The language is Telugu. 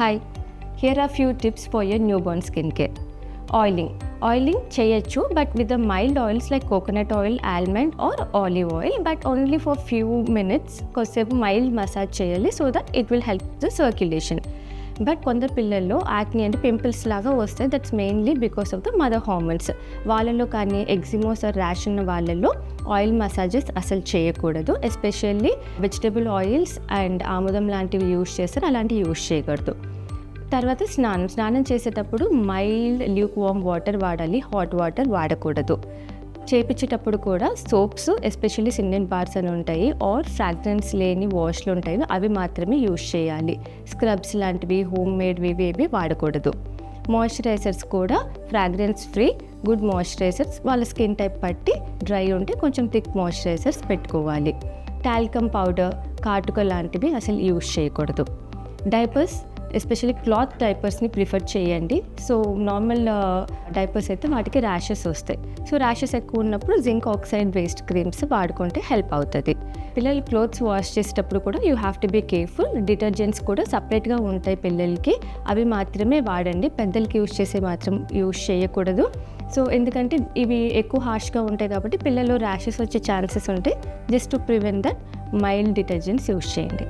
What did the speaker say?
Hi, here are few tips for your newborn skin care. Oiling చేయొచ్చు, but with the mild oils like coconut oil, almond or olive oil, but only for few minutes. కొద్దిసేపు మైల్డ్ మసాజ్ చేయాలి so that it will help the circulation. But కొందరు పిల్లల్లో యాక్ని అంటే పింపుల్స్ లాగా వస్తాయి. That's mainly because of the mother hormones. వాళ్ళలో కానీ ఎగ్జిమోస్ ఆర్ ర్యాష్ ఉన్న వాళ్ళల్లో ఆయిల్ మసాజెస్ అసలు చేయకూడదు. ఎస్పెషల్లీ వెజిటబుల్ ఆయిల్స్ అండ్ ఆముదం లాంటివి యూజ్ చేస్తారు, అలాంటివి యూజ్ చేయకూడదు. తర్వాత స్నానం చేసేటప్పుడు మైల్డ్ ల్యూక్ వార్మ్ వాటర్ వాడాలి, హాట్ వాటర్ వాడకూడదు. చేపించేటప్పుడు కూడా సోప్స్, ఎస్పెషల్లీ సిండెన్ బార్స్ అని ఉంటాయి, ఆర్ ఫ్రాగ్రెన్స్ లేని వాష్లు ఉంటాయి, అవి మాత్రమే యూజ్ చేయాలి. స్క్రబ్స్ లాంటివి హోమ్ మేడ్వి ఇవేవి వాడకూడదు. మాయిశ్చరైజర్స్ కూడా ఫ్రాగ్రెన్స్ ఫ్రీ, గుడ్ మాయిశ్చరైజర్స్. వాళ్ళ స్కిన్ టైప్ బట్టి డ్రై ఉంటే కొంచెం థిక్ మాయిశ్చరైజర్స్ పెట్టుకోవాలి. టాల్కమ్ పౌడర్, కాటుక లాంటివి అసలు యూజ్ చేయకూడదు. డైపర్స్, ఎస్పెషల్లీ క్లాత్ డైపర్స్ని ప్రిఫర్ చేయండి. సో నార్మల్ డైపర్స్ అయితే వాటికి ర్యాషెస్ వస్తాయి. సో ర్యాషెస్ ఎక్కువ ఉన్నప్పుడు జింక్ ఆక్సైడ్ బేస్డ్ క్రీమ్స్ వాడుకుంటే హెల్ప్ అవుతుంది. పిల్లలు క్లోత్స్ వాష్ చేసేటప్పుడు కూడా you have to be careful. Detergents కూడా సపరేట్గా ఉంటాయి పిల్లలకి, అవి మాత్రమే వాడండి. పెద్దలకి యూజ్ చేసే మాత్రం యూజ్ చేయకూడదు. సో ఎందుకంటే ఇవి ఎక్కువ హార్ష్గా ఉంటాయి కాబట్టి పిల్లలు ర్యాషెస్ వచ్చే ఛాన్సెస్ ఉంటాయి. Just to prevent that mild detergents use చేయండి.